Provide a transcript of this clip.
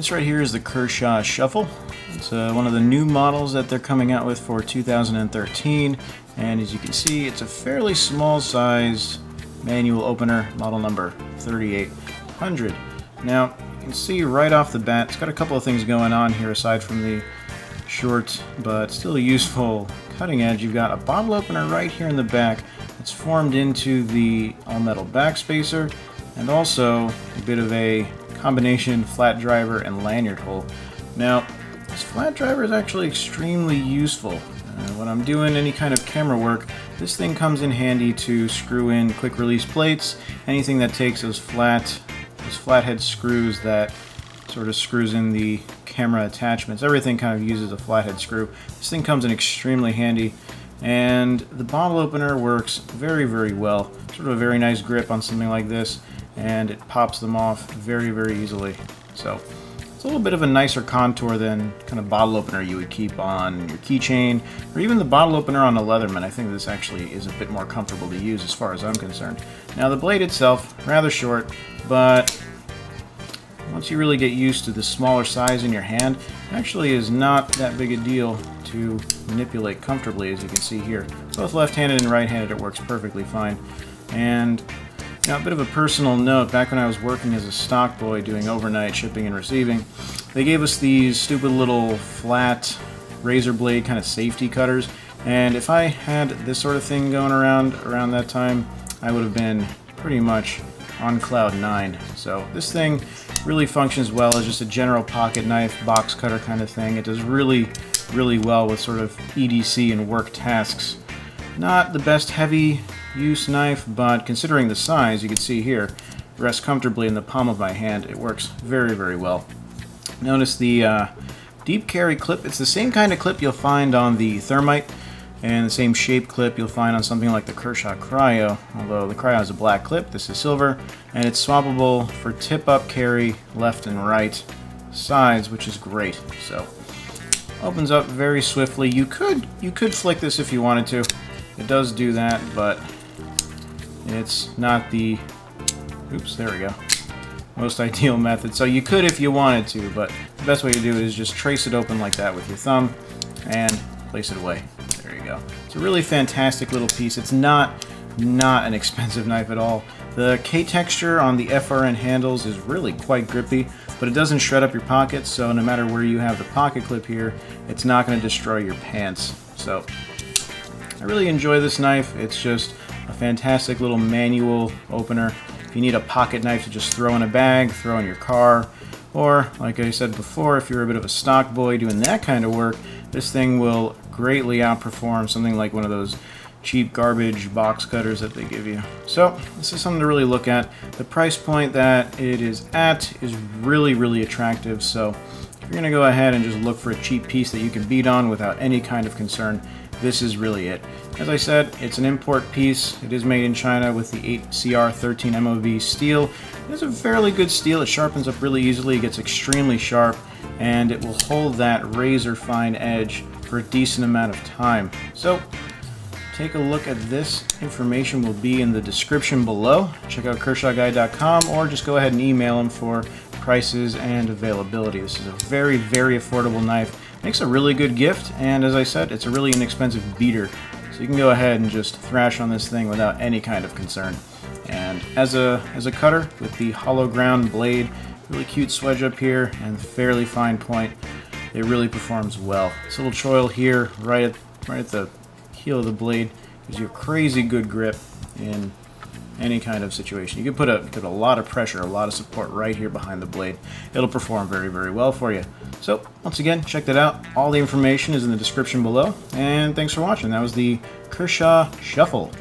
This right here is the Kershaw Shuffle. It's one of the new models that they're coming out with for 2013, and as you can see, it's a fairly small size manual opener, model number 3800. Now, you can see right off the bat, it's got a couple of things going on here aside from the short but still useful cutting edge. You've got a bottle opener right here in the back. It's formed into the all-metal backspacer, and also a bit of a combination flat driver and lanyard hole. Now, this flat driver is actually extremely useful. When I'm doing any kind of camera work, this thing comes in handy to screw in quick release plates, anything that takes those flathead screws that sort of screws in the camera attachments. Everything kind of uses a flathead screw. This thing comes in extremely handy, and the bottle opener works very, very well. Sort of a very nice grip on something like this, and it pops them off very, very easily. So it's a little bit of a nicer contour than kind of bottle opener you would keep on your keychain, or even the bottle opener on a Leatherman. I think this actually is a bit more comfortable to use as far as I'm concerned. Now the blade itself, rather short, but once you really get used to the smaller size in your hand, it actually is not that big a deal to manipulate comfortably, as you can see here. Both left-handed and right-handed, it works perfectly fine. And now, a bit of a personal note, back when I was working as a stock boy doing overnight shipping and receiving, they gave us these stupid little flat razor blade kind of safety cutters, and if I had this sort of thing going around that time, I would have been pretty much on cloud 9. So this thing really functions well as just a general pocket knife, box cutter kind of thing. It does really, really well with sort of EDC and work tasks. Not the best heavy use knife, but considering the size, you can see here, rests comfortably in the palm of my hand. It works very, very well. Notice the deep carry clip. It's the same kind of clip you'll find on the Thermite, and the same shape clip you'll find on something like the Kershaw Cryo, although the Cryo is a black clip, this is silver, and it's swappable for tip-up carry left and right sides, which is great. So opens up very swiftly. You could flick this if you wanted to. It does do that, but it's not the, oops, there we go, most ideal method. So you could if you wanted to, but the best way to do it is just trace it open like that with your thumb and place it away. There you go. It's a really fantastic little piece. It's not an expensive knife at all. The K-texture on the FRN handles is really quite grippy, but it doesn't shred up your pockets, so no matter where you have the pocket clip here, it's not going to destroy your pants. So I really enjoy this knife. It's just a fantastic little manual opener. If you need a pocket knife to just throw in a bag, throw in your car, or like I said before, if you're a bit of a stock boy doing that kind of work, this thing will greatly outperform something like one of those cheap garbage box cutters that they give you. So this is something to really look at. The price point that it is at is really, really attractive. So if you're going to go ahead and just look for a cheap piece that you can beat on without any kind of concern, this is really it. As I said, it's an import piece. It is made in China with the 8CR13 MOV steel. It's a fairly good steel. It sharpens up really easily, it gets extremely sharp, and it will hold that razor fine edge for a decent amount of time. So take a look at this. Information will be in the description below. Check out KershawGuy.com, or just go ahead and email them for prices and availability. This is a very, very affordable knife. Makes a really good gift, and as I said, it's a really inexpensive beater. So you can go ahead and just thrash on this thing without any kind of concern. And as a cutter with the hollow ground blade, really cute swedge up here, and fairly fine point, it really performs well. This little choil here, right at the heel of the blade, gives you a crazy good grip in any kind of situation. You can put a lot of pressure, a lot of support right here behind the blade. It'll perform very, very well for you. So once again, check that out. All the information is in the description below, and thanks for watching. That was the Kershaw Shuffle.